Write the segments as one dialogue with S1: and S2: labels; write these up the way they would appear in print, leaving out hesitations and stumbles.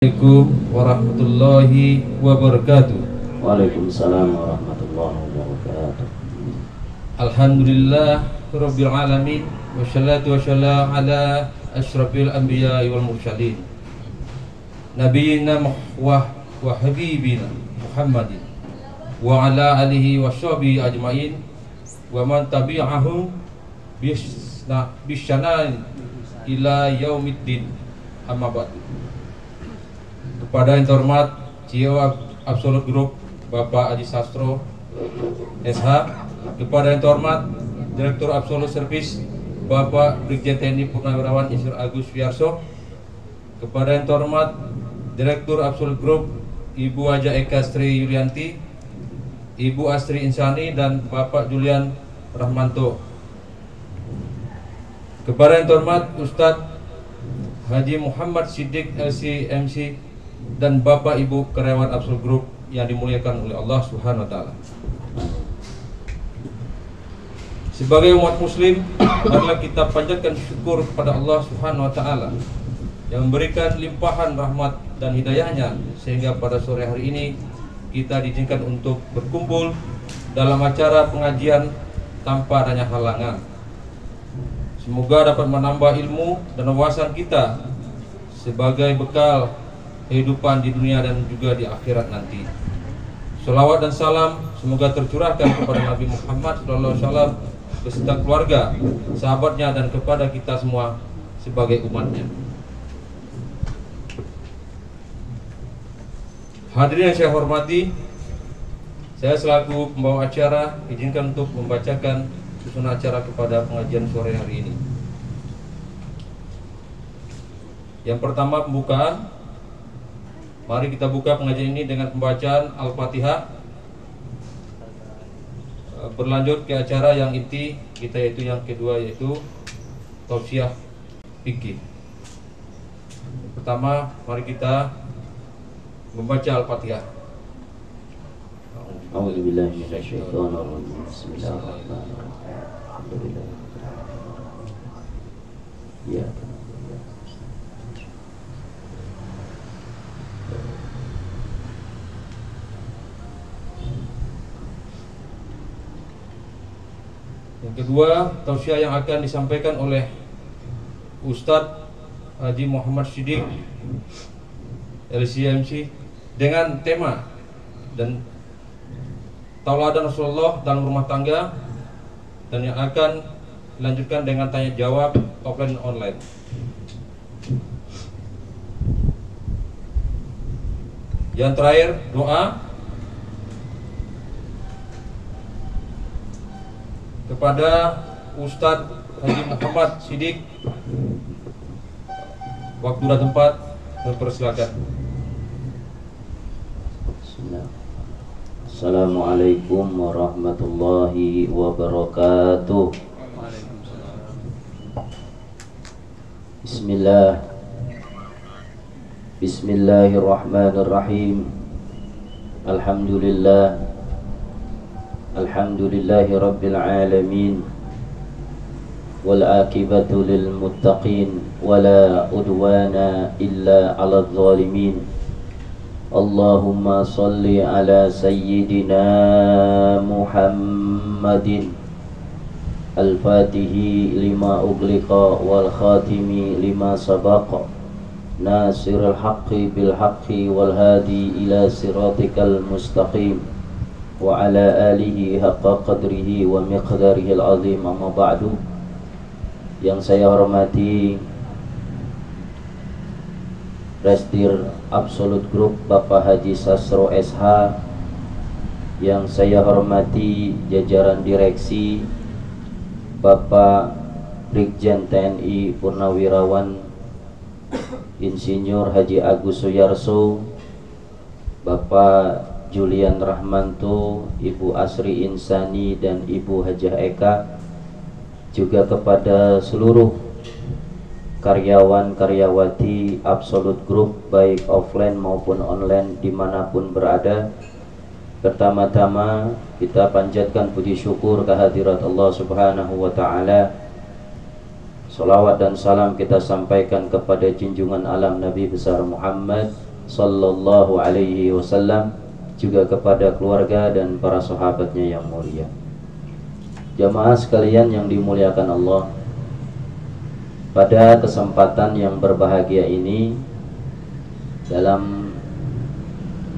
S1: Assalamualaikum warahmatullahi wabarakatuh.
S2: Waalaikumsalam warahmatullahi wabarakatuh.
S1: Alhamdulillah rabbil alamin wassalatu wassalamu ala asyrafil anbiya wal mursalin nabiyina wa habibina Muhammadin wa ala alihi washabihi ajmain wa man tabi'ahum bisyanan ila yaumiddin, amma ba'du. Kepada yang terhormat CEO Absolute Group Bapak Aji Sastro SH, kepada yang terhormat Direktur Absolute Service Bapak Brigjen TNI Purnawirawan Insur Agus Fiarso, kepada yang terhormat Direktur Absolute Group Ibu Haja Eka Sri Yulianti, Ibu Astri Insani, dan Bapak Julian Rahmanto, kepada yang terhormat Ustadz Haji Muhammad Siddiq LC-MC, dan Bapak Ibu karyawan Absolute Group yang dimuliakan oleh Allah Subhanahu wa taala. Sebagai umat muslim, adalah kita panjatkan syukur kepada Allah Subhanahu wa taala yang memberikan limpahan rahmat dan hidayahnya sehingga pada sore hari ini kita diizinkan untuk berkumpul dalam acara pengajian tanpa adanya halangan. Semoga dapat menambah ilmu dan wawasan kita sebagai bekal kehidupan di dunia dan juga di akhirat nanti. Salawat dan salam semoga tercurahkan kepada Nabi Muhammad SAW beserta keluarga, sahabatnya, dan kepada kita semua sebagai umatnya. Hadirin yang saya hormati, saya selaku pembawa acara izinkan untuk membacakan susunan acara kepada pengajian sore hari ini. Yang pertama, pembukaan. Mari kita buka pengajian ini dengan pembacaan Al-Fatihah. Berlanjut ke acara yang inti kita, yaitu yang kedua, yaitu tausiah fikih. Pertama, mari kita membaca Al-Fatihah.
S2: A'udzubillahi minasyaitonirrajim. Bismillahirrahmanirrahim. Alhamdulillah. Ya.
S1: Yang kedua, tausiah yang akan disampaikan oleh Ustadz Haji Muhammad Siddiq LC-MC dengan tema dan tauladan Rasulullah dalam rumah tangga, dan yang akan dilanjutkan dengan tanya jawab offline dan online. Yang terakhir, doa kepada Ustadz Haji Muhammad Siddiq. Waktu dan tempat dipersilakan.
S2: Assalamualaikum warahmatullahi wabarakatuh. Bismillahirrahmanirrahim. Alhamdulillahi rabbil alamin, wal akibatu lil muttaqin, wala udwana illa 'alal zalimin. Allahumma salli ala sayyidina Muhammadin al-fatihi lima ughliqa wal khatimi lima sabaqa, nasirul haqqi bil haqqi wal hadi ila siratikal mustaqim, wa ala alihi haqqa qadrihi wa miqdarihi al-azim. Amma ba'du. Yang saya hormati Restir Absolute Group Bapak Haji Sastro SH, yang saya hormati jajaran direksi Bapak Brigjen TNI Purnawirawan Insinyur Haji Agus Suyarso, Bapak Julian Rahmanto, Ibu Asri Insani, dan Ibu Hajah Eka, juga kepada seluruh karyawan-karyawati Absolute Group baik offline maupun online dimanapun berada. Pertama-tama kita panjatkan puji syukur kehadirat Allah Subhanahu wa ta'ala. Salawat dan salam kita sampaikan kepada junjungan alam Nabi besar Muhammad sallallahu alaihi wasallam, juga kepada keluarga dan para sahabatnya yang mulia. Jamaah sekalian yang dimuliakan Allah, pada kesempatan yang berbahagia ini, dalam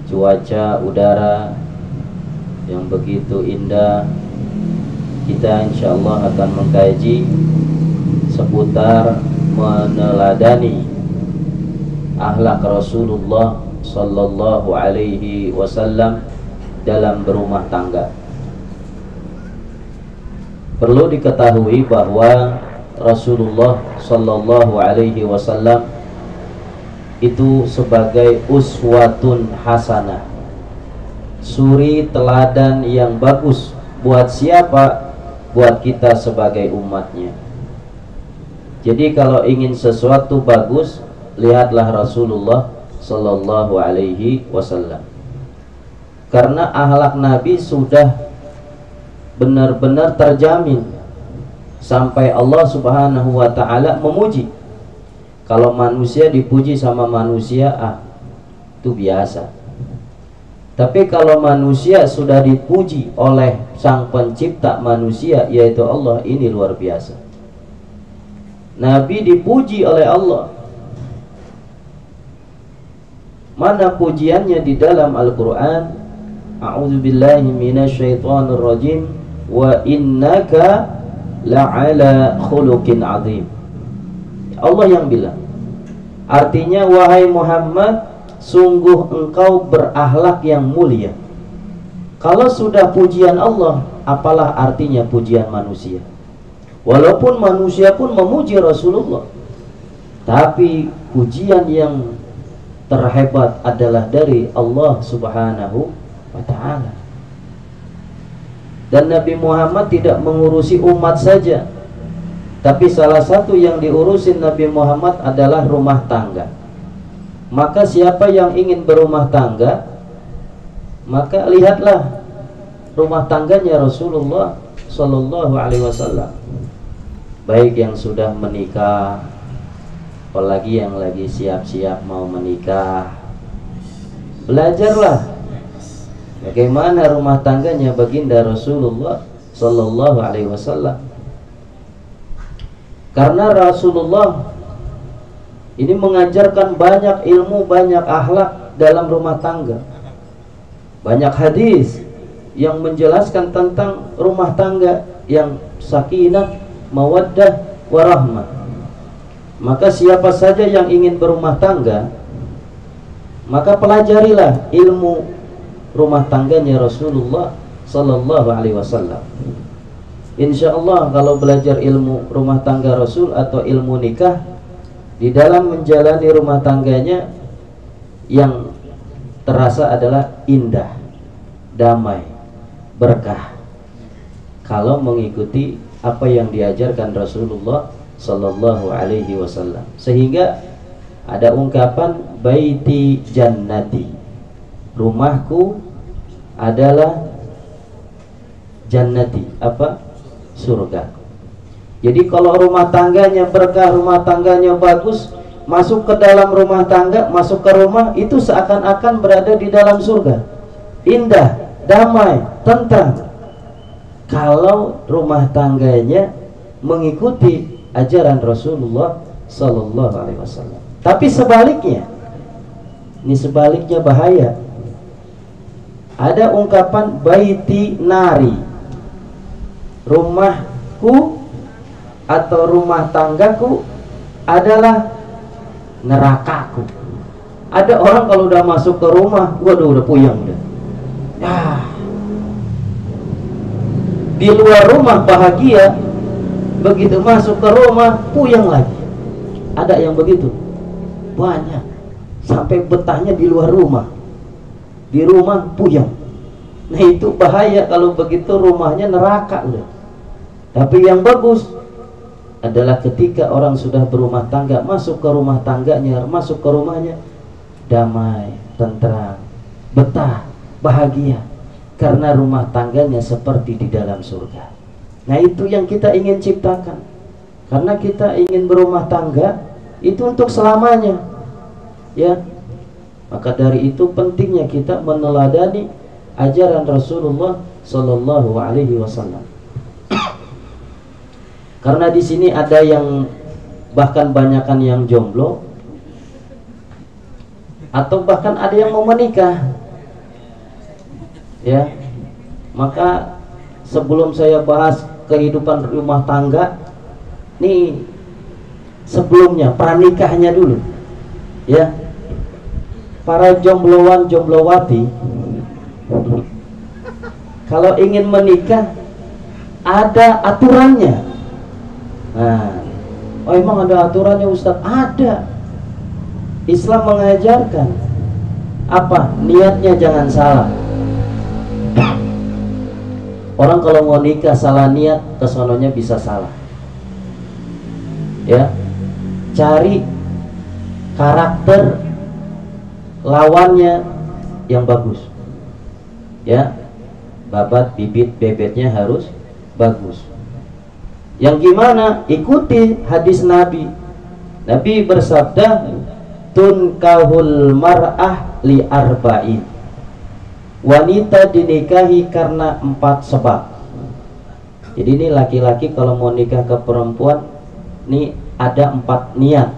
S2: cuaca udara yang begitu indah, kita insyaallah akan mengkaji seputar meneladani akhlak Rasulullah sallallahu alaihi wasallam dalam berumah tangga. Perlu diketahui bahwa Rasulullah sallallahu alaihi wasallam itu sebagai uswatun hasanah, suri teladan yang bagus. Buat siapa? Buat kita sebagai umatnya. Jadi kalau ingin sesuatu bagus, lihatlah Rasulullah sallallahu alaihi wasallam. Karena akhlak Nabi sudah benar-benar terjamin sampai Allah Subhanahu wa taala memuji. Kalau manusia dipuji sama manusia, itu biasa. Tapi kalau manusia sudah dipuji oleh sang pencipta manusia, yaitu Allah, ini luar biasa. Nabi dipuji oleh Allah. Mana pujiannya di dalam Al-Quran? A'udzubillahi minasyaitonirrajim. Wa innaka la'ala khuluqin azim. Allah yang bilang. Artinya, wahai Muhammad, sungguh engkau berakhlak yang mulia. Kalau sudah pujian Allah, apalah artinya pujian manusia? Walaupun manusia pun memuji Rasulullah, tapi pujian yang terhebat adalah dari Allah Subhanahu wa ta'ala. Dan Nabi Muhammad tidak mengurusi umat saja, tapi salah satu yang diurusin Nabi Muhammad adalah rumah tangga. Maka siapa yang ingin berumah tangga, maka lihatlah rumah tangganya Rasulullah sallallahu alaihi wasallam. Baik yang sudah menikah, apalagi yang lagi siap-siap mau menikah, belajarlah bagaimana rumah tangganya baginda Rasulullah sallallahu alaihi wasallam. Karena Rasulullah ini mengajarkan banyak ilmu, banyak akhlak dalam rumah tangga. Banyak hadis yang menjelaskan tentang rumah tangga yang sakinah, mawaddah, warahmah. Maka siapa saja yang ingin berumah tangga, maka pelajarilah ilmu rumah tangganya Rasulullah sallallahu alaihi wasallam. Insyaallah kalau belajar ilmu rumah tangga Rasul atau ilmu nikah, di dalam menjalani rumah tangganya yang terasa adalah indah, damai, berkah, kalau mengikuti apa yang diajarkan Rasulullah sallallahu alaihi wasallam. Sehingga ada ungkapan baiti jannati, rumahku adalah jannati, apa? Surga. Jadi kalau rumah tangganya berkah, rumah tangganya bagus, masuk ke dalam rumah tangga, masuk ke rumah, itu seakan-akan berada di dalam surga. Indah, damai, tentram. Kalau rumah tangganya mengikuti ajaran Rasulullah sallallahu alaihi wasallam. Tapi sebaliknya, ini sebaliknya bahaya. Ada ungkapan baiti nari, rumahku atau rumah tanggaku adalah nerakaku. Ada orang kalau udah masuk ke rumah, waduh udah puyeng udah. Di luar rumah bahagia, begitu masuk ke rumah puyeng lagi. Ada yang begitu, banyak, sampai betahnya di luar rumah, di rumah puyeng. Nah itu bahaya kalau begitu, rumahnya neraka udah. Tapi yang bagus adalah ketika orang sudah berumah tangga, masuk ke rumah tangganya, masuk ke rumahnya damai, tentram, betah, bahagia, karena rumah tangganya seperti di dalam surga. Nah itu yang kita ingin ciptakan. Karena kita ingin berumah tangga itu untuk selamanya, ya. Maka dari itu pentingnya kita meneladani ajaran Rasulullah Sallallahu Alaihi Wasallam. Karena di sini ada yang bahkan banyakan yang jomblo, atau bahkan ada yang mau menikah, ya. Maka sebelum saya bahas kehidupan rumah tangga, nih sebelumnya pranikahnya dulu, ya. Para jombloan jomblowati, kalau ingin menikah ada aturannya. Nah, oh emang ada aturannya Ustadz? Ada. Islam mengajarkan apa? Niatnya jangan salah. Orang kalau mau nikah salah niat, kesononya bisa salah. Ya, cari karakter lawannya yang bagus. Ya, babat bibit bebetnya harus bagus. Yang gimana? Ikuti hadis Nabi. Nabi bersabda, tunkahul mar'ah li arba'in. Wanita dinikahi karena 4 sebab. Jadi ini laki-laki kalau mau nikah ke perempuan, ini ada 4 niat.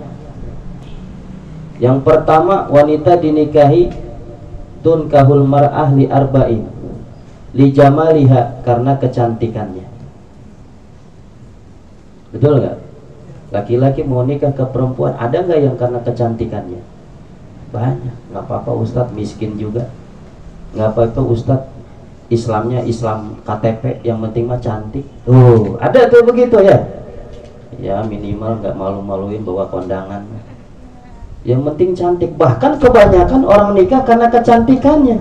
S2: Yang pertama, wanita dinikahi tunkahul mar'ah li arba'in, li jamaliha, karena kecantikannya. Betul nggak? Laki-laki mau nikah ke perempuan, ada nggak yang karena kecantikannya? Banyak. Nggak apa-apa Ustadz, miskin juga. Nggak apa-apa Ustadz, Islamnya Islam KTP, yang penting mah cantik. Tuh, ada tuh begitu ya. Ya minimal nggak malu-maluin bawa kondangan. Yang penting cantik. Bahkan kebanyakan orang nikah karena kecantikannya.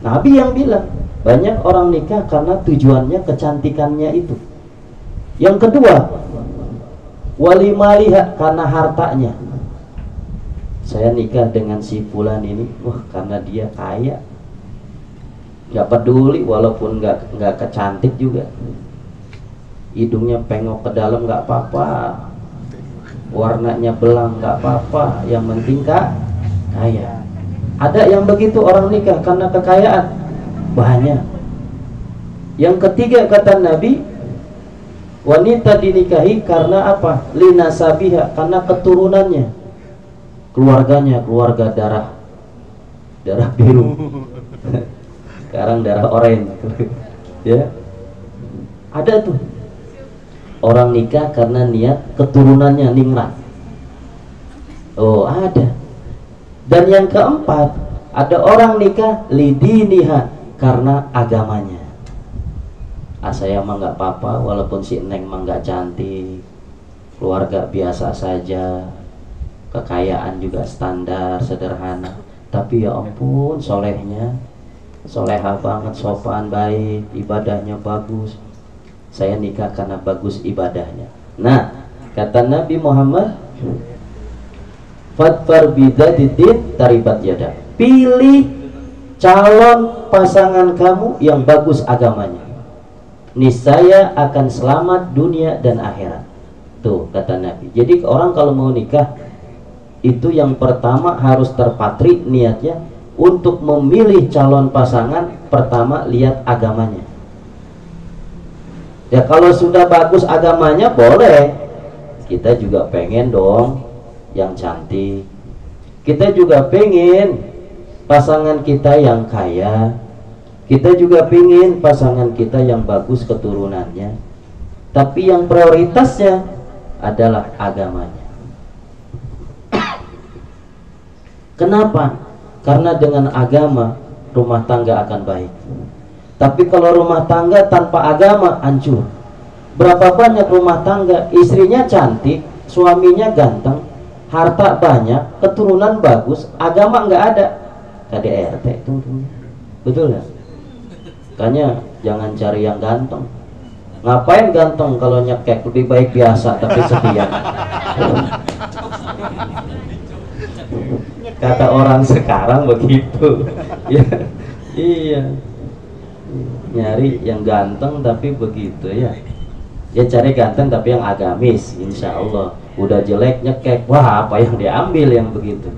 S2: Nabi yang bilang, banyak orang nikah karena tujuannya kecantikannya itu. Yang kedua, wali maliha, karena hartanya. Saya nikah dengan si fulan ini, wah karena dia kaya. Gak peduli walaupun gak kecantik juga. Hidungnya pengok ke dalam gak apa-apa, warnanya belang gak apa-apa, yang penting kaya. Ada yang begitu orang nikah karena kekayaan, banyak. Yang ketiga kata Nabi, wanita dinikahi karena apa? Linasabiha, karena keturunannya, keluarganya, keluarga darah biru. Sekarang darah oranye. Ya, ada tuh orang nikah karena niat keturunannya ningrat. Oh ada. Dan yang keempat, ada orang nikah lidiniha, karena agamanya. Saya mah nggak apa-apa walaupun si Neng mah nggak cantik, keluarga biasa saja, kekayaan juga standar sederhana, tapi ya ampun solehnya, soleha banget, sopan baik, ibadahnya bagus. Saya nikah karena bagus ibadahnya. Nah, kata Nabi Muhammad, fadfar bidadidin taribat yada, pilih calon pasangan kamu yang bagus agamanya, niscaya akan selamat dunia dan akhirat. Tuh kata Nabi. Jadi orang kalau mau nikah itu yang pertama harus terpatri niatnya untuk memilih calon pasangan. Pertama lihat agamanya. Ya kalau sudah bagus agamanya boleh. Kita juga pengen dong yang cantik. Kita juga pengen pasangan kita yang kaya. Kita juga pingin pasangan kita yang bagus keturunannya. Tapi yang prioritasnya adalah agamanya. Kenapa? Karena dengan agama rumah tangga akan baik. Tapi kalau rumah tangga tanpa agama hancur. Berapa banyak rumah tangga istrinya cantik, suaminya ganteng, harta banyak, keturunan bagus, agama nggak ada. KDRT itu, betul nggak? Makanya jangan cari yang ganteng. Ngapain ganteng kalau nyekek? Lebih baik biasa tapi setia. Kata orang sekarang begitu. Ya, iya. Nyari yang ganteng tapi begitu ya. Ya cari ganteng tapi yang agamis, insya Allah. Udah jelek nyekek, wah apa yang diambil yang begitu.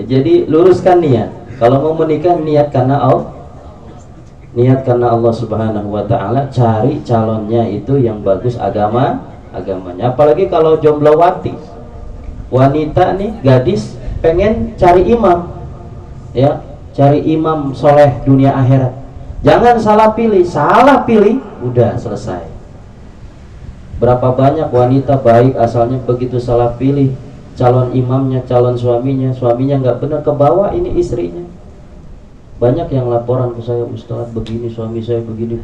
S2: Jadi luruskan niat. Kalau mau menikah niat karena Allah. Niat karena Allah Subhanahu wa taala, cari calonnya itu yang bagus agamanya. Apalagi kalau jomblowati. Wanita nih, gadis pengen cari imam. Ya, cari imam soleh dunia akhirat. Jangan salah pilih, udah selesai. Berapa banyak wanita baik asalnya begitu salah pilih calon imamnya, calon suaminya nggak benar, ke bawah ini istrinya. Banyak yang laporan ke saya, Ustaz begini suami saya begini,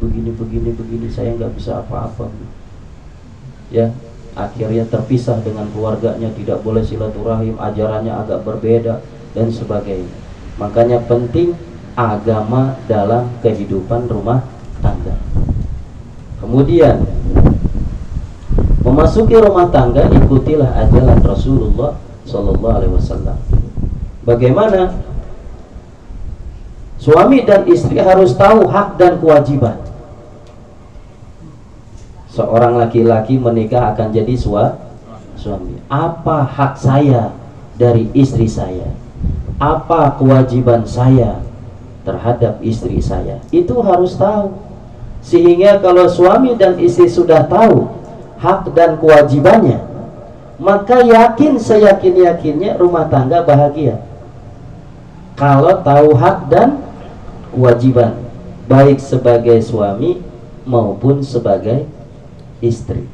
S2: saya nggak bisa apa-apa. Ya, akhirnya terpisah dengan keluarganya, tidak boleh silaturahim, ajarannya agak berbeda dan sebagainya. Makanya penting agama dalam kehidupan rumah tangga. Kemudian memasuki rumah tangga, ikutilah ajaran Rasulullah Sallallahu Alaihi Wasallam. Bagaimana suami dan istri harus tahu hak dan kewajiban. Seorang laki-laki menikah akan jadi suami. Apa hak saya dari istri saya? Apa kewajiban saya terhadap istri saya? Itu harus tahu. Sehingga kalau suami dan istri sudah tahu hak dan kewajibannya, maka seyakin-yakinnya rumah tangga bahagia. Kalau tahu hak dan kewajiban, baik sebagai suami maupun sebagai istri.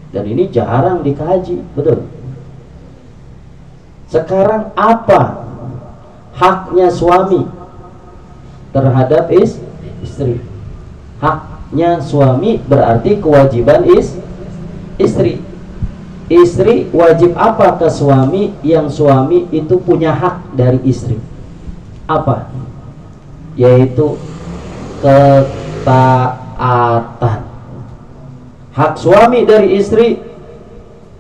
S2: Dan ini jarang dikaji, betul. Sekarang apa haknya suami terhadap istri? Haknya suami berarti kewajiban istri. Istri wajib apa ke suami yang suami itu punya hak dari istri? Apa? Yaitu ketaatan. Hak suami dari istri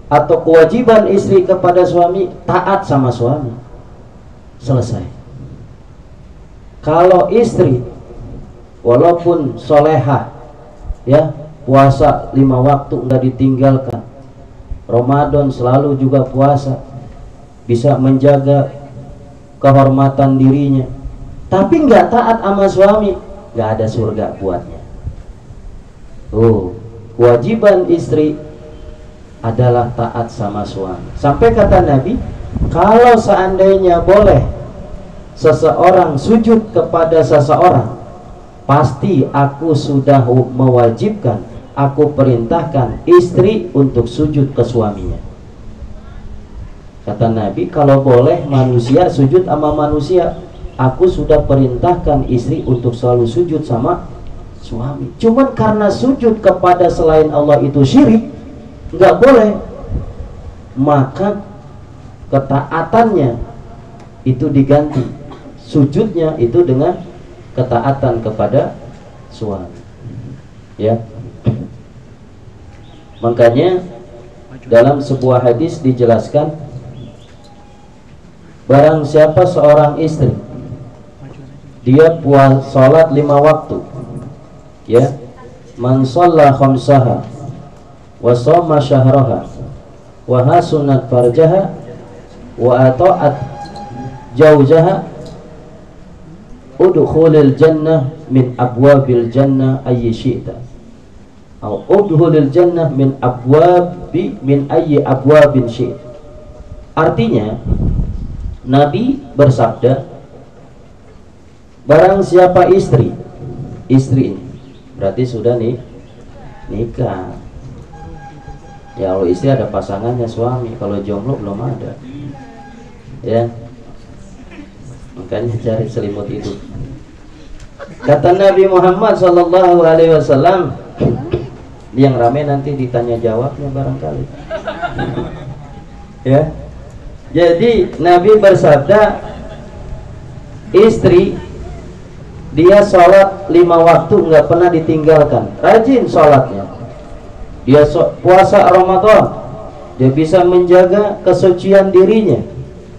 S2: atau kewajiban istri kepada suami, taat sama suami. Selesai. Kalau istri walaupun solehah, ya, puasa 5 waktu nggak ditinggalkan, Ramadan selalu juga puasa, bisa menjaga kehormatan dirinya, tapi nggak taat sama suami, nggak ada surga buatnya. Kewajiban istri adalah taat sama suami. Sampai kata Nabi, kalau seandainya boleh seseorang sujud kepada seseorang, pasti aku sudah mewajibkan, aku perintahkan istri untuk sujud ke suaminya. Kata Nabi, kalau boleh manusia sujud sama manusia, aku sudah perintahkan istri untuk selalu sujud sama suami. Cuman karena sujud kepada selain Allah itu syirik, nggak boleh, maka ketaatannya itu diganti, sujudnya itu dengan ketaatan kepada suami. Ya, makanya dalam sebuah hadis dijelaskan, barang siapa seorang istri dia sholat 5 waktu, ya, man shalla khamsaha wa shoma syahraha wa hasunat farjaha wa ata'at jaujaha udkhulil jannah min abwabil jannah ayyi syi'ta, atau udkhulil jannah min ayyi abwabin syi'ta. Artinya Nabi bersabda, barang siapa istri ini berarti sudah nikah. Ya, kalau istri ada pasangannya suami, kalau jomblo belum ada. Ya, makanya cari selimut itu. Kata Nabi Muhammad Sallallahu Alaihi Wasallam, yang rame nanti ditanya jawabnya barangkali. Ya, jadi Nabi bersabda, istri dia sholat 5 waktu nggak pernah ditinggalkan, rajin sholatnya. Dia puasa Ramadan, dia bisa menjaga kesucian dirinya,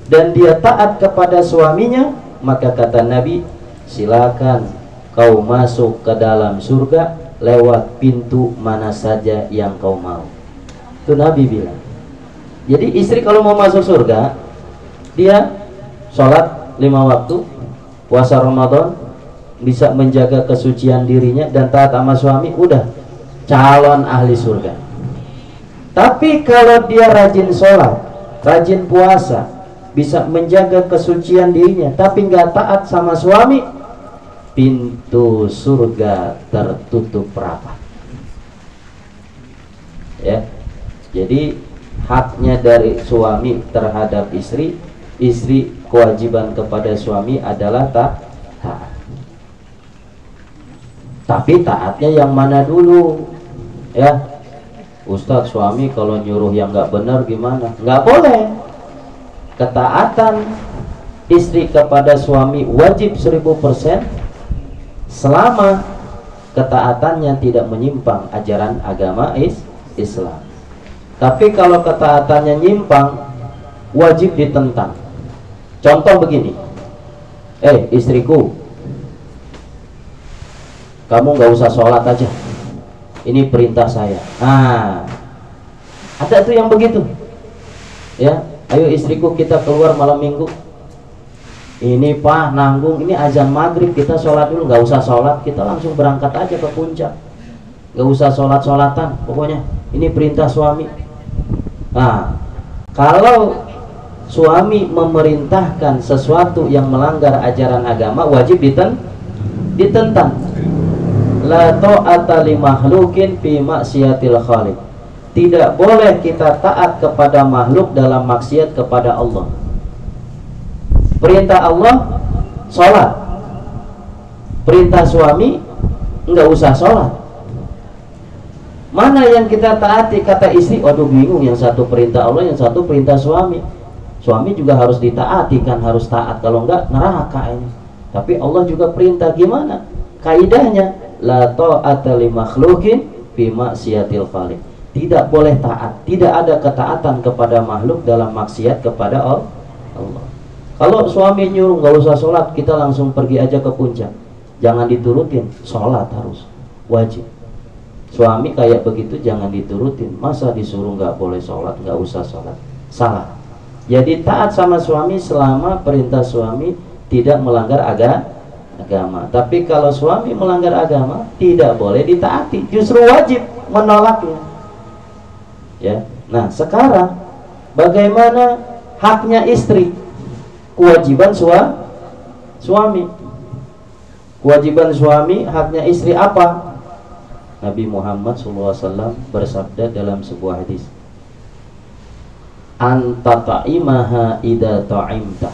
S2: dan dia taat kepada suaminya, maka kata Nabi, silakan kau masuk ke dalam surga lewat pintu mana saja yang kau mau. Itu Nabi bilang. Jadi istri kalau mau masuk surga, Dia sholat 5 waktu, puasa Ramadan, bisa menjaga kesucian dirinya dan taat sama suami, udah calon ahli surga. Tapi kalau dia rajin sholat, rajin puasa, bisa menjaga kesucian dirinya tapi nggak taat sama suami, pintu surga tertutup rapat. Ya, jadi haknya dari suami terhadap istri, istri kewajiban kepada suami adalah taat. Tapi taatnya yang mana dulu? Ya, Ustadz, suami kalau nyuruh yang nggak benar gimana? Nggak boleh. Ketaatan istri kepada suami wajib 1000% selama ketaatannya tidak menyimpang ajaran agama Islam. Tapi kalau ketaatannya nyimpang, wajib ditentang. Contoh begini, istriku, kamu nggak usah sholat aja, ini perintah saya. Nah, ada tuh yang begitu, ya. Ayo istriku, kita keluar malam minggu. Ini Pak, nanggung, ini azan maghrib, kita sholat dulu. Nggak usah sholat, kita langsung berangkat aja ke puncak. Nggak usah sholat-sholatan, pokoknya ini perintah suami. Nah, kalau suami memerintahkan sesuatu yang melanggar ajaran agama, wajib ditentang. La ta'ata li makhlukin fi maksiatil khaliq. Tidak boleh kita taat kepada makhluk dalam maksiat kepada Allah. Perintah Allah sholat, perintah suami nggak usah sholat. Mana yang kita taati? Kata istri, waduh bingung, yang satu perintah Allah, yang satu perintah suami. Suami juga harus ditaati kan, harus taat, kalau enggak neraka ini. Tapi Allah juga perintah, gimana kaidahnya? La ta'ata li makhlukin fi maksiatil khaliq. Tidak boleh taat, tidak ada ketaatan kepada makhluk dalam maksiat kepada Allah. Kalau suami nyuruh nggak usah sholat, kita langsung pergi aja ke puncak, jangan diturutin, sholat harus wajib. Suami kayak begitu jangan diturutin, masa disuruh nggak boleh sholat, nggak usah sholat, salah. Jadi taat sama suami selama perintah suami tidak melanggar agama. Tapi kalau suami melanggar agama, tidak boleh ditaati, justru wajib menolaknya. Ya, nah sekarang bagaimana haknya istri? Kewajiban suami. Kewajiban suami, haknya istri apa? Nabi Muhammad SAW bersabda dalam sebuah hadis, anta ta'imaha idza ta'imta.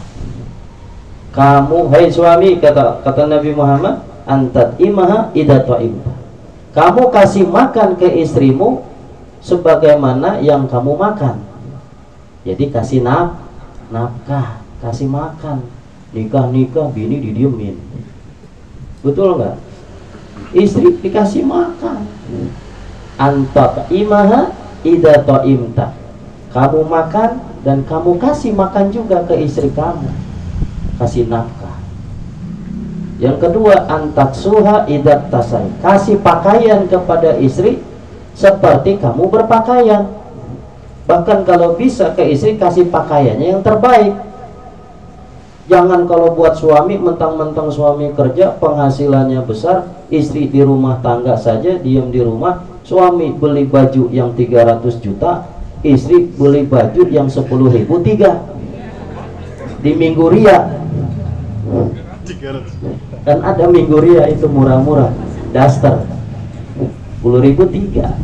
S2: Kamu, hai suami, kata Nabi Muhammad, anta ta'imaha idza ta'imta. Kamu kasih makan ke istrimu sebagaimana yang kamu makan. Jadi kasih nafkah, kasih makan. Nikah bini didiemin, betul nggak? Istri dikasih makan. Anta imaha idza ta'imta. Kamu makan dan kamu kasih makan juga ke istri kamu, kasih nafkah. Yang kedua, antaksuha idza tasai. Kasih pakaian kepada istri seperti kamu berpakaian. Bahkan kalau bisa ke istri kasih pakaiannya yang terbaik. Jangan kalau buat suami, mentang-mentang suami kerja penghasilannya besar, istri di rumah tangga saja diam di rumah. Suami beli baju yang 300 juta, istri beli baju yang 10.000 tiga di Minggu Ria. Kan ada Minggu Ria itu murah-murah, daster 10.000 tiga.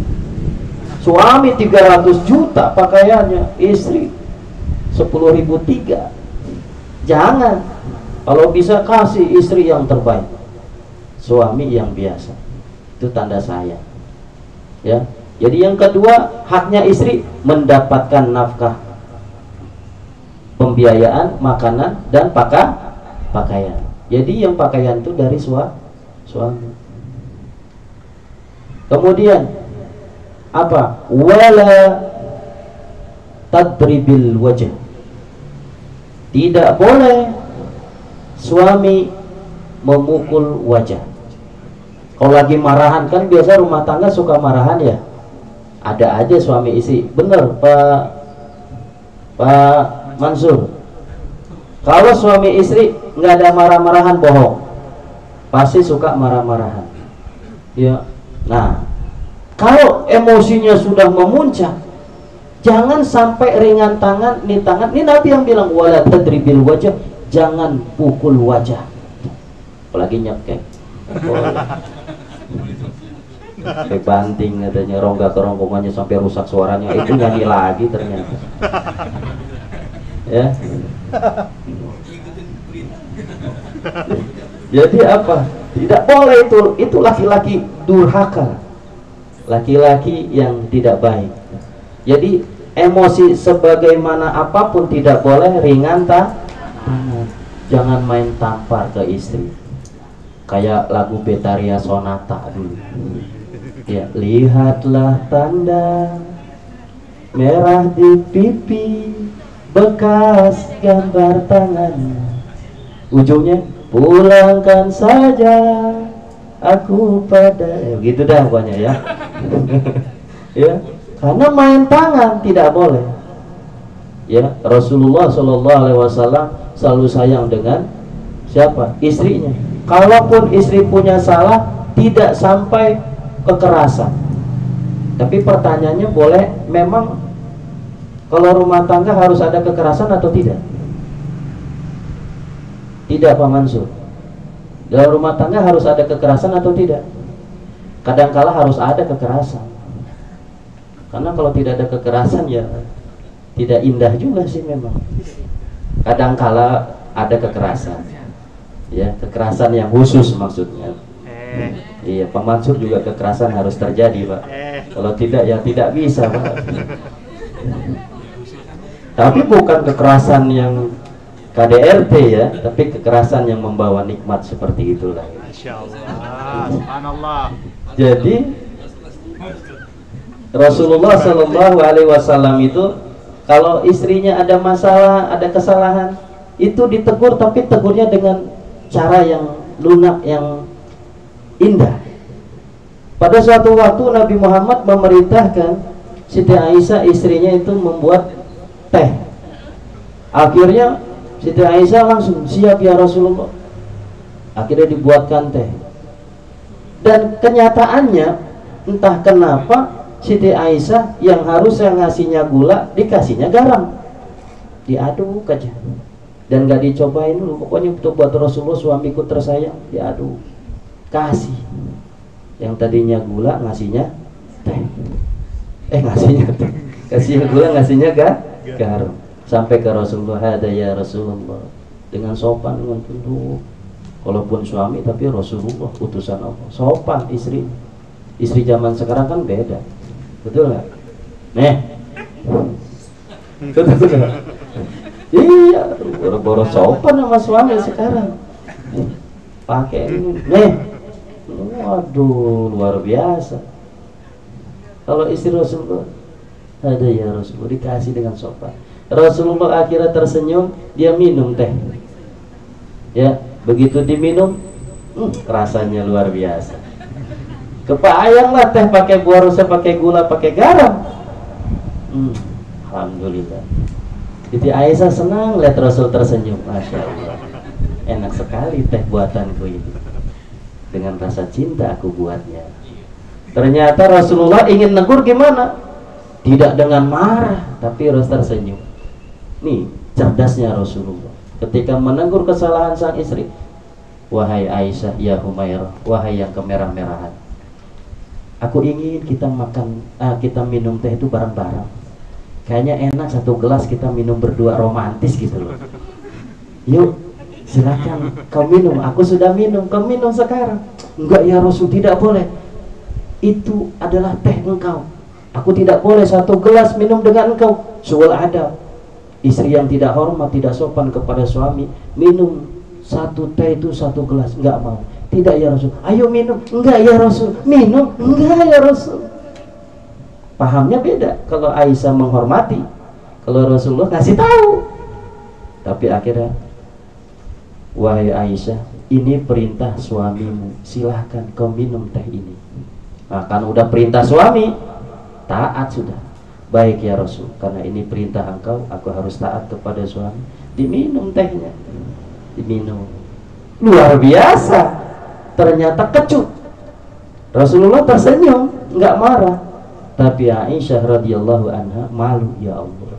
S2: Suami 300 juta pakaiannya, istri 10.000 tiga. Jangan, kalau bisa kasih istri yang terbaik, suami yang biasa. Itu tanda sayang. Ya. Jadi yang kedua, haknya istri mendapatkan nafkah, pembiayaan, makanan dan pakaian. Jadi yang pakaian itu dari suami. Kemudian apa? Wala tadribil wajh. Tidak boleh suami memukul wajah. Kalau lagi marahan, kan biasa rumah tangga suka marahan ya. Ada aja suami istri. Bener Pak Mansur, Kalau suami istri nggak ada marah-marahan, bohong. Pasti suka marah-marahan. Ya. Nah, kalau emosinya sudah memuncak, jangan sampai ringan tangan. Ini Nabi yang bilang wala tadribil wajah, jangan pukul wajah. Apalagi nyekek. Kayak banting katanya, rongga kerongkongannya sampai rusak suaranya, itu nyanyi lagi ternyata. Ya. Jadi apa? Tidak boleh itu laki-laki durhaka, laki-laki yang tidak baik. Jadi emosi sebagaimana apapun tidak boleh ringan tangan. Jangan main tampar ke istri. Kayak lagu Betaria Sonata dulu. Ya, lihatlah tanda merah di pipi, bekas gambar tangannya. Ujungnya pulangkan saja aku pada, gitu dah pokoknya ya. Ya, karena main tangan tidak boleh. Ya, Rasulullah SAW selalu sayang dengan siapa? Istrinya. Kalaupun istri punya salah, tidak sampai kekerasan. Tapi pertanyaannya, boleh memang kalau rumah tangga harus ada kekerasan atau tidak? Tidak, Pak Mansur. Dalam rumah tangga harus ada kekerasan atau tidak? Kadangkala harus ada kekerasan. Karena kalau tidak ada kekerasan ya tidak indah juga sih memang. Kadangkala ada kekerasan. Ya, kekerasan yang khusus maksudnya. Iya, Pak Mansur juga kekerasan harus terjadi, Pak. Kalau tidak ya tidak bisa, Pak. Tapi bukan kekerasan yang KDRT ya, tapi kekerasan yang membawa nikmat seperti itulah.
S3: Masya Allah, subhanallah.
S2: Jadi Rasulullah Shallallahu Alaihi Wasallam itu kalau istrinya ada masalah, ada kesalahan, itu ditegur, tapi tegurnya dengan cara yang lunak, yang indah. Pada suatu waktu Nabi Muhammad memerintahkan Siti Aisyah istrinya itu membuat teh. Akhirnya Siti Aisyah langsung siap ya Rasulullah. Akhirnya dibuatkan teh. Dan kenyataannya entah kenapa Siti Aisyah yang harusnya ngasihnya gula dikasihnya garam. Diaduk aja. Dan gak dicobain dulu. Pokoknya untuk buat Rasulullah suamiku tersayang, diaduk. Kasih. Yang tadinya gula ngasihnya teh. Ngasihnya teh. Kasihnya gula ngasihnya garam. Sampai ke Rasulullah, ada ya Rasulullah, dengan sopan, dengan tunduk. Walaupun suami tapi Rasulullah utusan Allah. Sopan istri. Istri zaman sekarang kan beda. Betul nggak? Betul nggak? Iya, boro-boro sopan sama suami sekarang. Pakai ini. Waduh, luar biasa. Kalau istri Rasulullah, ada ya Rasulullah, dikasih dengan sopan. Rasulullah akhirnya tersenyum, dia minum teh. Ya, begitu diminum, rasanya luar biasa. Kebayanglah teh pakai buah rusa, pakai gula, pakai garam. Alhamdulillah. Siti Aisyah senang lihat Rasul tersenyum. Masya Allah, enak sekali teh buatanku ini. Dengan rasa cinta aku buatnya. Ternyata Rasulullah ingin negur gimana? Tidak dengan marah, tapi harus tersenyum. Nih cerdasnya Rasulullah. Ketika menegur kesalahan sang istri, wahai Aisyah ya Humairah, wahai yang kemerah-merahan, aku ingin kita kita minum teh itu bareng-bareng. Kayaknya enak satu gelas kita minum berdua, romantis gitu loh. Yuk silakan kau minum, aku sudah minum, kau minum sekarang. Enggak ya Rasul, tidak boleh. Itu adalah teh engkau. Aku tidak boleh satu gelas minum dengan engkau. Soal adab. Istri yang tidak hormat, tidak sopan kepada suami, minum satu teh itu satu gelas, enggak mau. Tidak ya Rasul. Ayo minum. Enggak ya Rasul. Minum. Enggak ya Rasul. Pahamnya beda. Kalau Aisyah menghormati, kalau Rasulullah kasih tahu. Tapi akhirnya, wahai Aisyah, ini perintah suamimu, silahkan kau minum teh ini. Nah, kan udah perintah suami, taat sudah. Baik ya Rasul, karena ini perintah engkau, aku harus taat kepada suami. diminum tehnya, diminum. Luar biasa, ternyata kecut. Rasulullah tersenyum, nggak marah. Tapi Aisyah radhiyallahu anha malu, ya Allah,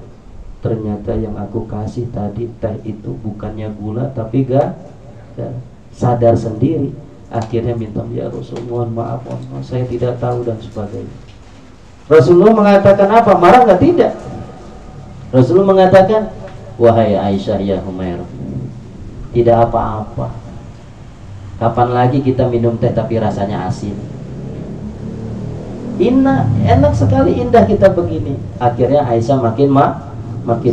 S2: ternyata yang aku kasih tadi teh itu bukannya gula tapi garam. Sadar sendiri, akhirnya minta, ya Rasul, mohon maaf, saya tidak tahu dan sebagainya. Rasulullah mengatakan apa? Marah nggak? Tidak. Rasulullah mengatakan, wahai Aisyah ya Humairah, tidak apa-apa. Kapan lagi kita minum teh tapi rasanya asin? Enak sekali, indah kita begini. Akhirnya Aisyah makin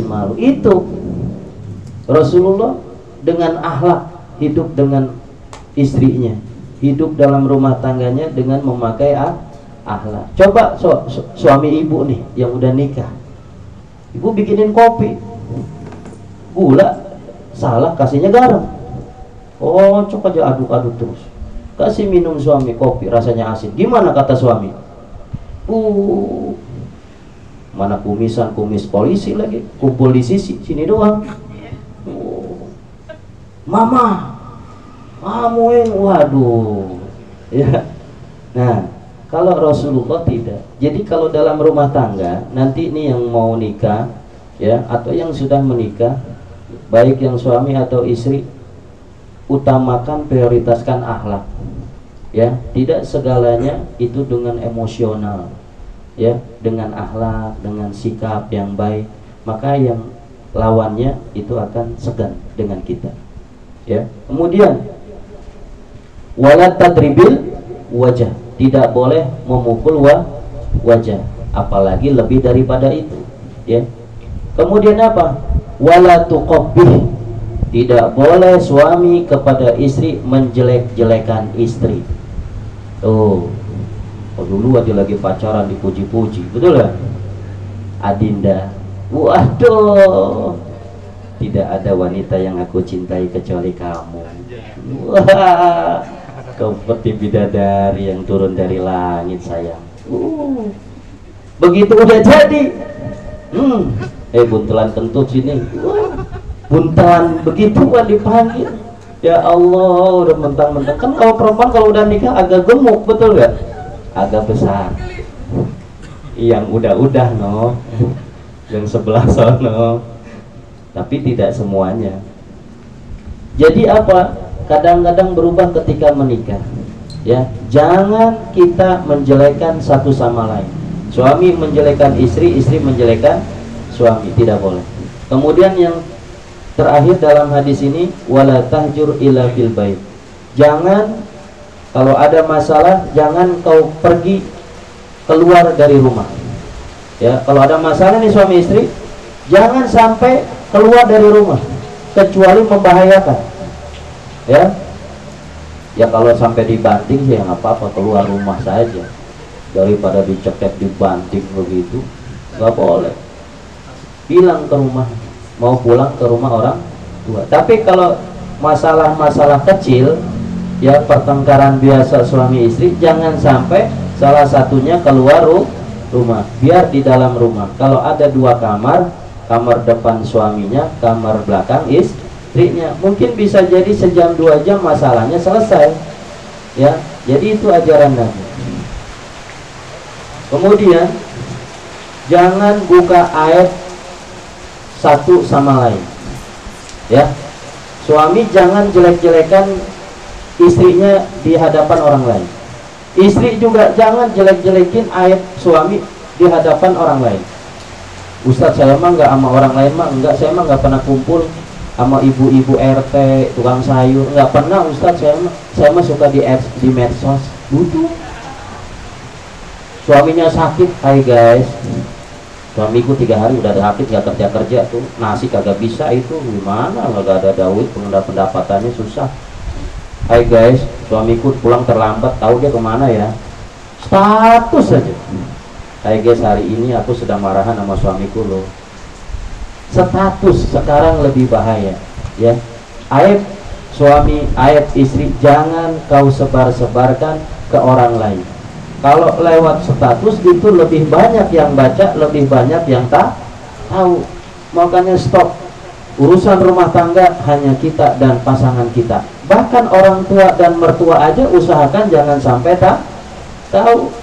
S2: malu. Itu Rasulullah dengan akhlak hidup dengan istrinya, hidup dalam rumah tangganya dengan memakai akhlak. Coba suami ibu nih yang udah nikah, ibu bikinin kopi, gula salah, kasihnya garam. Oh, coba aja aduk-aduk terus. Kasih minum suami kopi, rasanya asin. Gimana kata suami? Mana kumis polisi lagi, kumpul di sini doang. Mama, kamu waduh. Ya. Nah, kalau Rasulullah tidak. Jadi kalau dalam rumah tangga, nanti ini yang mau nikah, ya, atau yang sudah menikah, baik yang suami atau istri, utamakan, prioritaskan akhlak. Ya, tidak segalanya itu dengan emosional, ya, dengan akhlak, dengan sikap yang baik, maka yang lawannya itu akan segan dengan kita, ya. Kemudian wala tadribil wajah, tidak boleh memukul wajah, apalagi lebih daripada itu, ya. Kemudian apa? Wala tuqabbih, tidak boleh suami kepada istri menjelek-jelekan istri. Oh, dulu aja lagi pacaran dipuji-puji, betul ya? Adinda, waduh, tidak ada wanita yang aku cintai kecuali kamu. Wah, kau seperti bidadari yang turun dari langit, sayang. Begitu udah jadi, buntelan kentut sini, buntelan begituan dipanggil. Ya Allah, udah mentang-mentang. Kan kalau perempuan kalau udah nikah agak gemuk, betul gak? Agak besar. Yang udah no, yang sebelah sono. Tapi tidak semuanya. Jadi apa? Kadang-kadang berubah ketika menikah. Ya, jangan kita menjelekan satu sama lain. Suami menjelekan istri, istri menjelekan suami, tidak boleh. Kemudian yang terakhir dalam hadis ini, wala tahjur illa fil bait. Jangan, kalau ada masalah, jangan kau pergi keluar dari rumah. Ya, kalau ada masalah nih suami istri, jangan sampai keluar dari rumah kecuali membahayakan. Ya. Ya kalau sampai dibanting sih nggak apa-apa, keluar rumah saja. Daripada dicekek dibanting begitu, nggak boleh. Bilang ke rumah, mau pulang ke rumah orang tua. Tapi kalau masalah-masalah kecil, ya pertengkaran biasa suami istri, jangan sampai salah satunya keluar rumah, biar di dalam rumah. Kalau ada dua kamar, kamar depan suaminya, kamar belakang istrinya, mungkin bisa jadi sejam 2 jam masalahnya selesai. Ya, jadi itu ajaran Nabi. Kemudian jangan buka aib satu sama lain, ya. Suami jangan jelek-jelekan istrinya di hadapan orang lain. Istri juga jangan jelek-jelekin aib suami di hadapan orang lain. Ustadz, saya mah nggak sama orang lain mah enggak, saya mah nggak pernah kumpul sama ibu-ibu RT, tukang sayur, nggak pernah Ustadz. Saya mah suka di medsos. Butuh. Suaminya sakit, hai guys, suamiku 3 hari udah sakit, gak kerja tuh, nasi kagak bisa, itu gimana? Gak ada duit, pendapatannya susah. Hai guys, suamiku pulang terlambat, tahu dia kemana ya? Status saja. Hai guys, hari ini aku sedang marahan sama suamiku loh. Status sekarang lebih bahaya, ya. Aib suami, aib istri jangan kau sebar-sebarkan ke orang lain. Kalau lewat status itu lebih banyak yang baca, lebih banyak yang tak tahu. Makanya stop. Urusan rumah tangga hanya kita dan pasangan kita. Bahkan orang tua dan mertua aja usahakan jangan sampai tahu.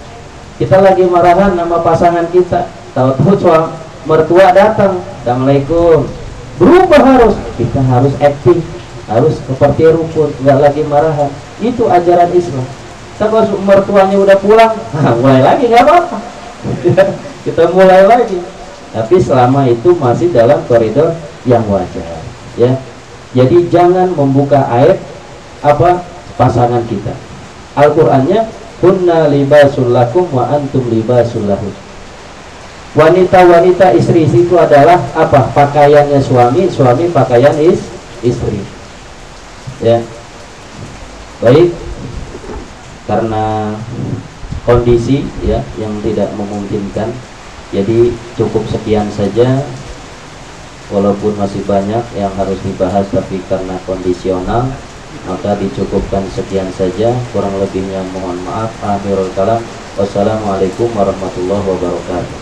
S2: Kita lagi marahan sama pasangan kita, tahu-tahu suami mertua datang, assalamualaikum. Berubah kita harus acting, harus seperti rumput, nggak lagi marahan. Itu ajaran Islam. Kalau mertuanya udah pulang, mulai lagi nggak apa-apa. Kita mulai lagi. Tapi selama itu masih dalam koridor yang wajar, ya. Jadi jangan membuka aib pasangan kita. Al-Qur'annya kunna libasul lakum wa antum libasul lahum. Wanita-wanita istri-istri itu adalah pakaiannya suami, suami pakaian istri. Ya. Baik. Karena kondisi ya yang tidak memungkinkan, jadi cukup sekian saja. Walaupun masih banyak yang harus dibahas, tapi karena kondisional maka dicukupkan sekian saja. Kurang lebihnya mohon maaf. Akhirul kalam. Wassalamualaikum warahmatullahi wabarakatuh.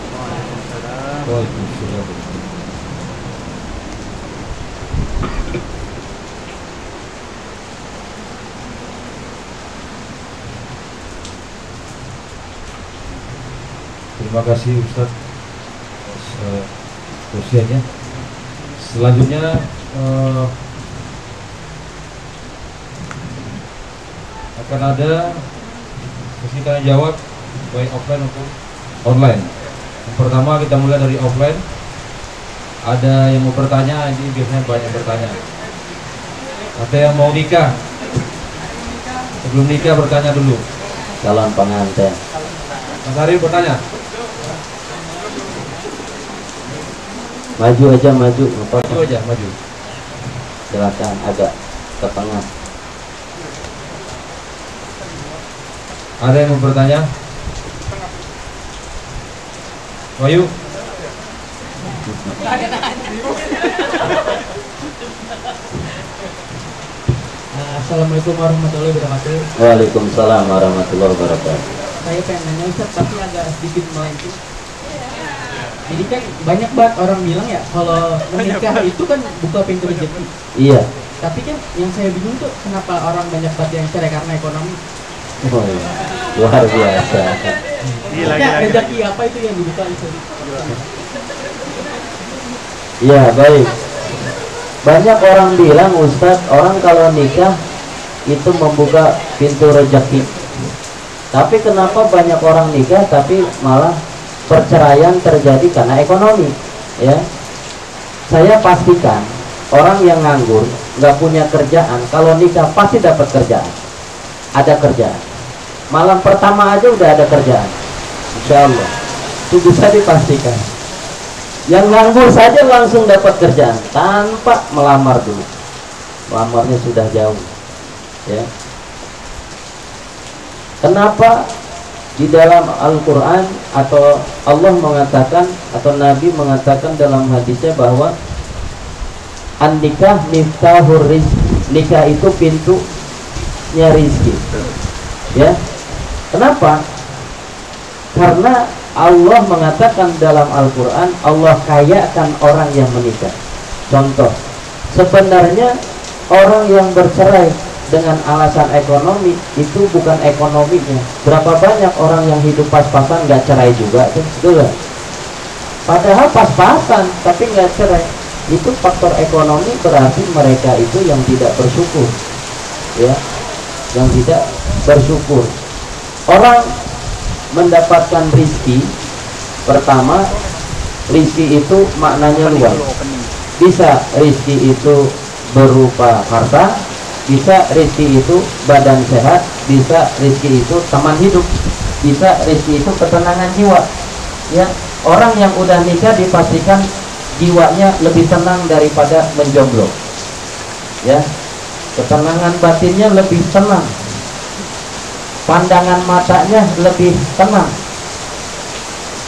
S1: Terima kasih Ustaz usianya. Selanjutnya akan ada sesi tanya jawab baik offline maupun online. Yang pertama kita mulai dari offline. Ada yang mau bertanya, ini biasanya banyak bertanya. Ada yang mau nikah, sebelum nikah bertanya dulu.
S2: Calon pengantin.
S1: Mas Ari bertanya.
S2: Maju aja, maju.
S1: Maju aja, maju.
S2: Silakan agak ke tengah.
S1: Ada yang mau bertanya? Wahyu.
S4: Assalamualaikum warahmatullahi wabarakatuh.
S2: Waalaikumsalam warahmatullahi wabarakatuh.
S4: Saya pengen nanya Ustaz, tapi agak sedikit melenceng. Jadi kan banyak banget orang bilang ya kalau menikah itu kan buka pintu rezeki.
S2: Iya.
S4: Tapi kan yang saya bingung tuh kenapa orang banyak banget yang cerai karena ekonomi.
S2: Oh, iya. Luar biasa.
S3: Gila.
S4: Rezeki apa itu yang dibuka itu?
S2: Iya, baik. Banyak orang bilang, Ustadz, orang kalau nikah itu membuka pintu rezeki. Tapi kenapa banyak orang nikah tapi malah perceraian terjadi karena ekonomi? Ya, saya pastikan orang yang nganggur, nggak punya kerjaan, kalau nikah pasti dapat kerjaan. Ada kerjaan. Malam pertama aja udah ada kerjaan. Insya Allah. Itu bisa dipastikan. Yang nganggur saja langsung dapat kerjaan tanpa melamar dulu. Melamarnya sudah jauh. Ya. Kenapa di dalam Al-Quran atau Allah mengatakan atau Nabi mengatakan dalam hadisnya bahwa an-nikah miftahur rizq, nikah itu pintunya rizki. Ya, kenapa? Karena Allah mengatakan dalam Al-Quran, Allah kayakan orang yang menikah. Contoh, sebenarnya orang yang bercerai dengan alasan ekonomi itu bukan ekonominya. Berapa banyak orang yang hidup pas-pasan nggak cerai juga tuh, betul. Padahal pas-pasan tapi nggak cerai. Itu faktor ekonomi, berarti mereka itu yang tidak bersyukur, ya, yang tidak bersyukur. Orang mendapatkan rizki, pertama rizki itu maknanya luas. Bisa rizki itu berupa harta, bisa rizki itu badan sehat, bisa rizki itu teman hidup, bisa rizki itu ketenangan jiwa. Ya, orang yang udah nikah dipastikan jiwanya lebih tenang daripada menjomblo. Ya, ketenangan batinnya lebih tenang, pandangan matanya lebih tenang.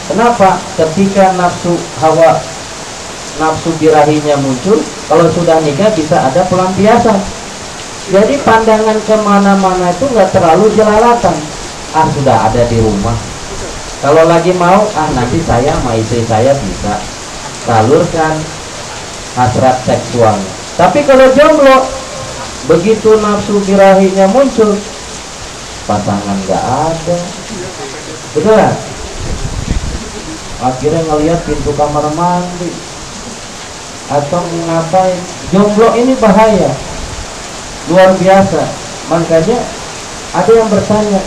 S2: Kenapa? Ketika nafsu hawa, nafsu birahinya muncul, kalau sudah nikah bisa ada pelampiasan. Jadi pandangan kemana-mana itu nggak terlalu jelalatan. Sudah ada di rumah. Kalau lagi mau, nanti saya sama istri saya bisa salurkan. hasrat seksualnya. Tapi kalau jomblo, begitu nafsu birahinya muncul, pasangan nggak ada, betul kan? Akhirnya ngelihat pintu kamar mandi atau ngapain. Jomblo ini bahaya luar biasa. Makanya ada yang bertanya,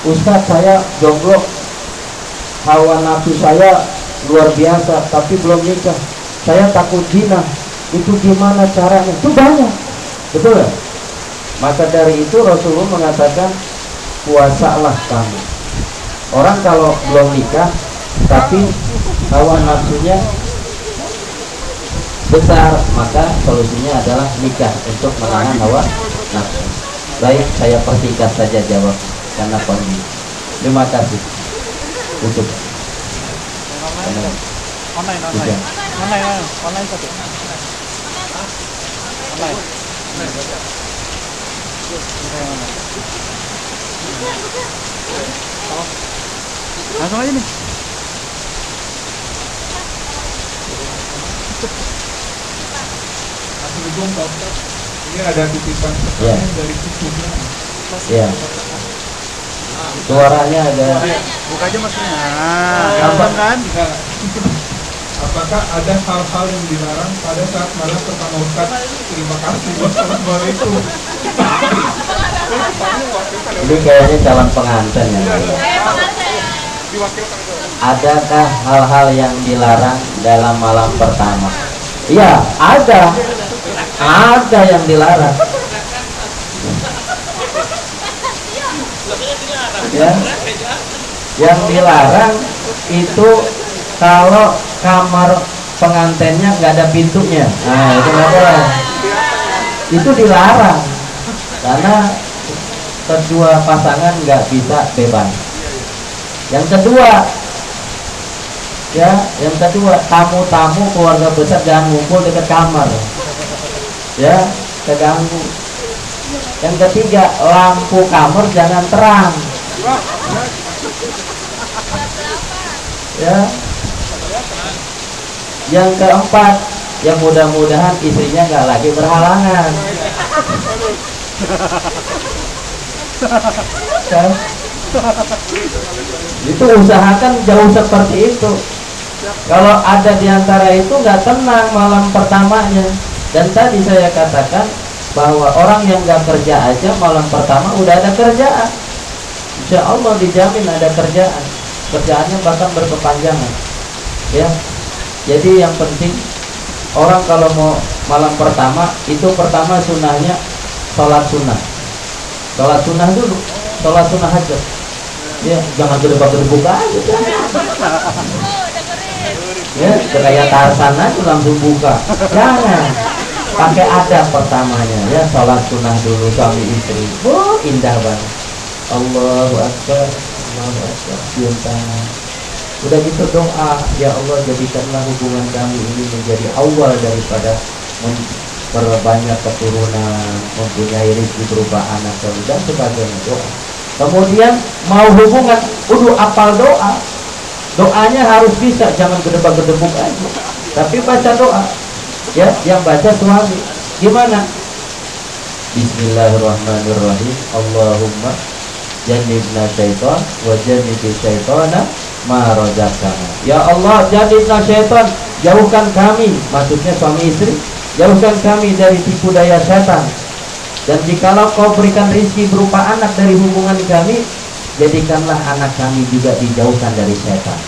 S2: Ustadz saya jomblo, hawa nafsu saya luar biasa tapi belum nikah, saya takut zina, itu gimana caranya? Itu banyak, betul ya? Maka dari itu Rasulullah mengatakan, puasalah kamu. Orang kalau belum nikah tapi hawa nafsunya besar, maka solusinya adalah nikah untuk menahan hawa nafsu. Baik, saya persingkat saja jawab karena kondisi. Terima kasih. Untuk
S3: online satu. Langsung aja nih.
S5: Assalamualaikum Pak Ustaz. Ini ada titipan
S2: Ya.
S5: dari Kisubnya.
S2: ya, suaranya ada.
S3: Buka aja maksudnya.
S2: Gampang
S3: kan?
S5: Nah, apakah ada hal-hal yang dilarang pada saat malam pertama Ustaz? Terima kasih. Wassalamualaikum.
S2: Ini kayaknya calon pengantin ya. Adakah hal-hal yang dilarang dalam malam pertama? Iya, ada. Ada yang dilarang. Ya. Yang dilarang itu kalau kamar pengantinnya nggak ada pintunya. Nah, itu nggak boleh. Itu dilarang. Karena kedua pasangan nggak bisa bebas. Yang kedua, tamu-tamu keluarga besar jangan ngumpul dekat kamar, ya, terganggu. Yang ketiga, lampu kamar jangan terang, ya. Yang keempat, yang mudah-mudahan istrinya nggak lagi berhalangan. Ya. Itu usahakan jauh seperti itu. Kalau ada di antara itu nggak tenang malam pertamanya. Dan tadi saya katakan bahwa orang yang nggak kerja aja malam pertama udah ada kerjaan. Insya Allah dijamin ada kerjaan. Kerjaannya bahkan berkepanjangan. Ya. Jadi yang penting orang kalau mau malam pertama itu pertama sunnahnya sholat sunnah. Sholat sunnah dulu. Sholat sunnah aja. Ya, jangan gedebak-gedebuk aja. Ya, kayak Tarsan aja langsung buka. Jangan. Pakai adab pertamanya, ya, sholat sunnah dulu suami istri. Oh, indah banget. Allahu Akbar, Allahu Akbar. Cium tangan. Udah gitu doa, ya Allah jadikanlah hubungan kami ini menjadi awal daripada memperbanyak keturunan, mempunyai rezeki berupa anak dan sebagainya. Doa. Kemudian mau hubungan, udah apal doa. Doanya harus bisa, jangan gedebak-gedebuk aja. Tapi baca doa. Ya, yang baca suami. Gimana? Bismillahirrahmanirrahim. Allahumma jannibna syaitan wa jannibi syaitana ma razaqtana. Ya Allah, jannibna syaitan, jauhkan kami, maksudnya suami istri, jauhkan kami dari tipu daya setan. Dan jikalau kau berikan rezeki berupa anak dari hubungan kami, jadikanlah anak kami juga dijauhkan dari setan.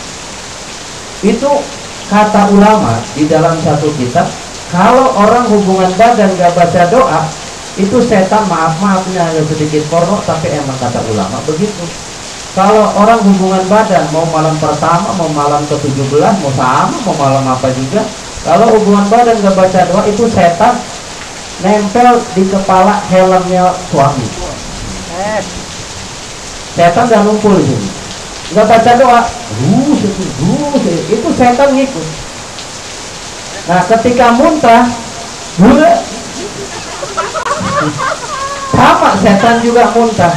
S2: Itu kata ulama di dalam satu kitab. Kalau orang hubungan badan gak baca doa, itu setan, maaf-maafnya agak sedikit porno, tapi emang kata ulama begitu. Kalau orang hubungan badan mau malam pertama, mau malam ke-17, mau sama, mau malam apa juga, kalau hubungan badan gak baca doa, itu setan nempel di kepala helmnya suami. Setan udah ngumpul di sini. Nggak baca doa, itu setan ngikut. Nah, ketika muntah, sama setan juga muntah.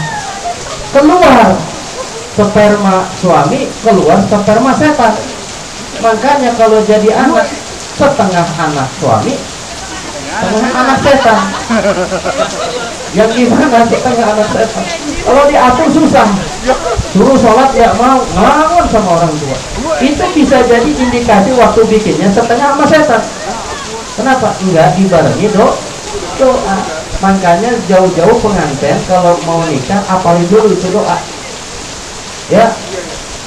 S2: Keluar sperma suami, keluar sperma setan. Makanya kalau jadi anak
S6: setengah anak suami, setengah anak setan. Yang gimana setengah anak setan? Kalau diatur susah. Suruh sholat ya mau, ngelawan sama orang tua. Itu bisa jadi indikasi waktu bikinnya setengah sama setan. Kenapa? Enggak dibarengi doa. Makanya jauh-jauh pengantin kalau mau nikah apalin dulu itu doa. Ya,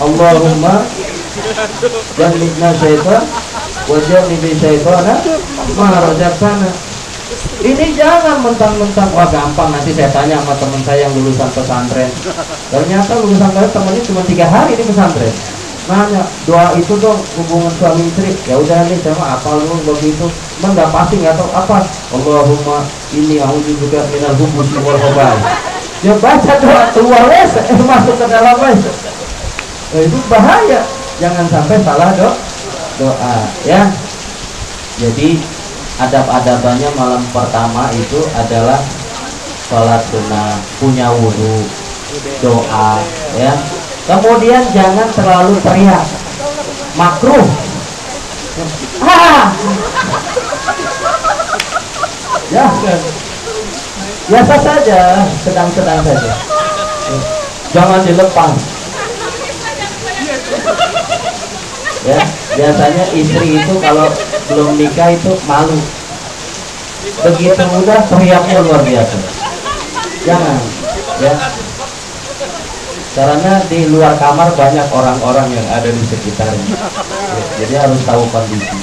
S6: Allahumma jannibna syaitan wa jannibi syaitana ma razaqtana. Ini jangan mentang-mentang wah gampang, nanti saya tanya sama teman saya yang lulusan pesantren. Ternyata lulusan pesantren temannya cuma 3 hari di pesantren. Nanya, doa itu dong hubungan suami istri. Ya udah nih sama apa lu begitu. Emang nggak pasti nggak tahu apa. Allahumma ini a'udzu juga minal hubusi wal khaba'ith. Ya baca doa keluar masuk ke dalam wes. Itu bahaya. Jangan sampai salah doa ya. Jadi adab-adabannya malam pertama itu adalah sholat sunnah, punya wudu, doa ya. Kemudian jangan terlalu teriak, makruh. Ya, biasa saja, sedang-sedang saja. Jangan dilepas. Ya, biasanya istri itu kalau belum nikah itu malu. Begitu udah teriaknya luar biasa. Jangan, ya. Karena di luar kamar banyak orang-orang yang ada di sekitarnya. Jadi harus tahu kondisi.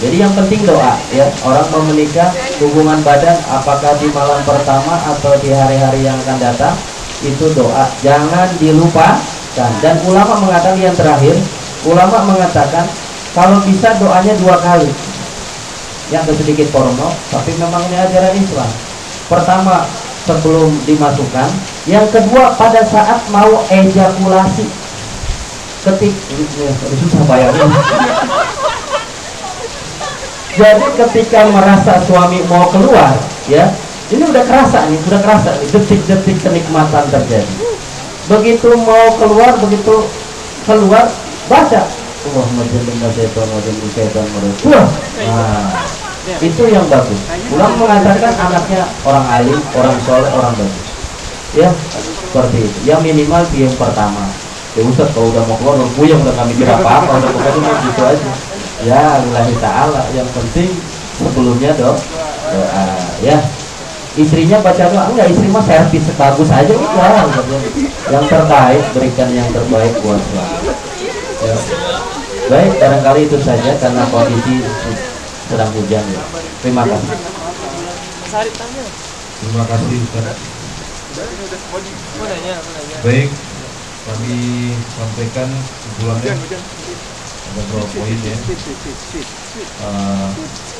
S6: Jadi yang penting doa ya. Orang mau menikah, hubungan badan apakah di malam pertama atau di hari-hari yang akan datang, itu doa jangan dilupakan. Dan ulama mengatakan yang terakhir, ulama mengatakan kalau bisa doanya 2 kali. Yang sedikit porno, tapi memang ini ajaran Islam. Pertama sebelum dimasukkan, yang kedua pada saat mau ejakulasi. Susah bayangin. Jadi ketika merasa suami mau keluar, ya, ini udah kerasa nih, detik-detik kenikmatan terjadi. Begitu mau keluar, baca nah, itu yang bagus. Ulama mengatakan anaknya orang alim, orang soleh, orang bagus. Ya, seperti itu. Yang minimal yang pertama. Ya Ustaz kalau udah mau keluar, udah nggak mikir apa-apa, udah pokoknya gitu aja. Ya, lillahi ta'ala. Yang penting sebelumnya doa. Ya. Istrinya baca doa, enggak, istri mah servis bagus aja udah. Yang terbaik, berikan yang terbaik buat suami. Ya. Baik, barangkali itu saja karena kondisi sedang hujan ya. Terima kasih.
S1: Terima kasih Ustaz. Baik, kami sampaikan kesimpulannya ada beberapa poin ya.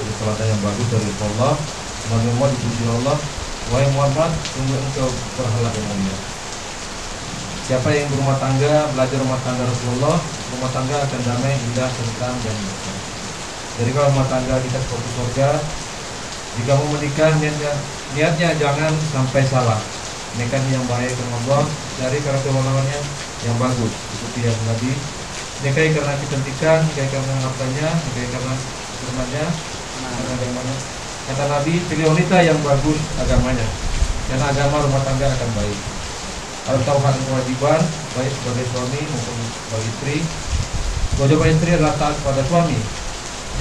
S1: Perselatan yang bagus dari Allah. Muhammad dipuji Allah. Wahai Muhammad, sungguh engkau berhala yang mulia. Siapa yang berumah tangga, belajar rumah tangga Rasulullah, rumah tangga akan damai, indah, tentram, dan mesra. Jadi kalau rumah tangga kita seperti surga, jika mau menikah, niatnya jangan sampai salah. Nikah yang baik dengan Allah, dari karakter lawannya yang bagus. Seperti yang Nabi, nikahi karena kecantikan, nikahi karena hartanya, nikahi karena firman-Nya, karena agamanya. Kata Nabi, pilih wanita yang bagus agamanya, karena agama rumah tangga akan baik. Harus tahu hak dan kewajiban baik sebagai suami maupun sebagai istri. Kewajiban istri adalah taat pada suami.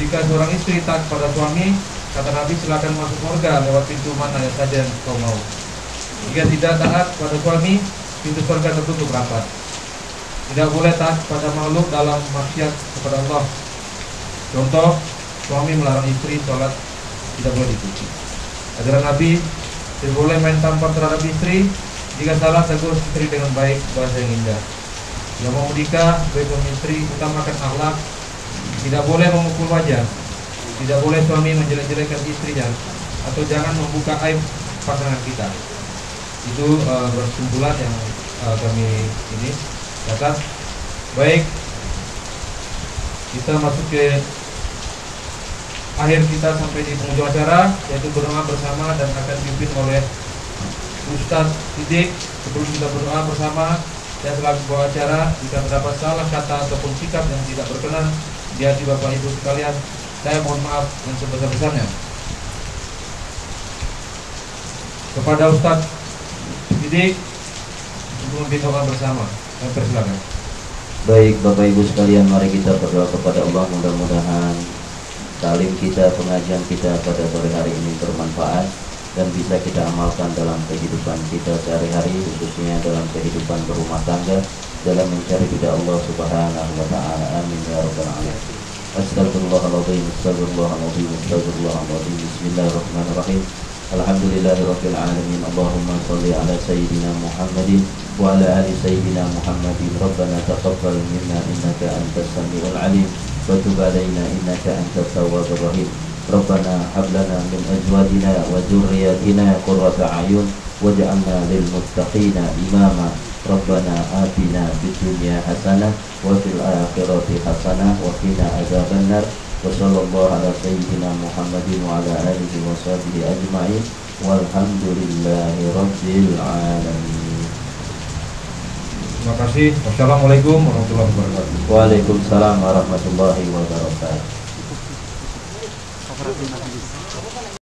S1: Jika seorang istri taat pada suami, kata Nabi, silakan masuk surga lewat pintu mana saja yang kau mau. Jika tidak taat pada suami, pintu surga tertutup rapat. Tidak boleh taat pada makhluk dalam maksiat kepada Allah. Contoh, suami melarang istri sholat, tidak boleh diikuti. Ajaran Nabi, tidak boleh main tampar terhadap istri. Jika salah, tegur istri dengan baik, bahasa yang indah. Yang mau menikah, baik suami istri, utamakan akhlak. Tidak boleh memukul wajah. Tidak boleh suami menjelek-jelekkan istrinya, atau jangan membuka aib pasangan kita. Itu kesimpulan yang kami ini catat. Baik, kita masuk ke akhir kita sampai di penghujung acara, yaitu berdoa bersama dan akan dipimpin oleh Ustaz Sidik. Sebelum kita berdoa bersama, saya selaku pembawa acara, jika terdapat salah kata ataupun sikap yang tidak berkenan di hati Bapak Ibu sekalian, saya mohon maaf yang sebesar-besarnya kepada Ustadz Didik untuk kita bersama. Saya persilakan.
S2: Baik Bapak Ibu sekalian, mari kita berdoa kepada Allah, mudah-mudahan taklim kita, pengajian kita pada sore hari ini bermanfaat dan bisa kita amalkan dalam kehidupan kita sehari-hari, khususnya dalam kehidupan berumah tangga, dalam mencari ridha Allah Subhanahu wa taala. Amin ya rabbal alamin. Astagfirullahaladzim, astagfirullahaladzim, astagfirullahaladzim. Bismillahirrahmanirrahim. Alhamdulillahirabbil alamin. Allahumma shalli ala sayyidina Muhammadin wa ala ali sayyidina Muhammadin. Rabbana taqabbal minna innaka antas samiul alim wa tub alaina innaka antat tawwabur rahim. Rabbana hab lana min azwajina wa dzurriyyatina qurrata a'yun waj'alna lil muttaqina imama. Rabbana atina fid dunya hasanah wa fil akhirati hasanah wa qina adzabannar. Wa sallallahu ala sayyidina Muhammadin wa ala alihi wa sahbihi ajma'in. Walhamdulillahi rabbil alamin.
S1: Terima kasih. Wassalamualaikum warahmatullahi wabarakatuh.
S2: Waalaikumsalam warahmatullahi wabarakatuh.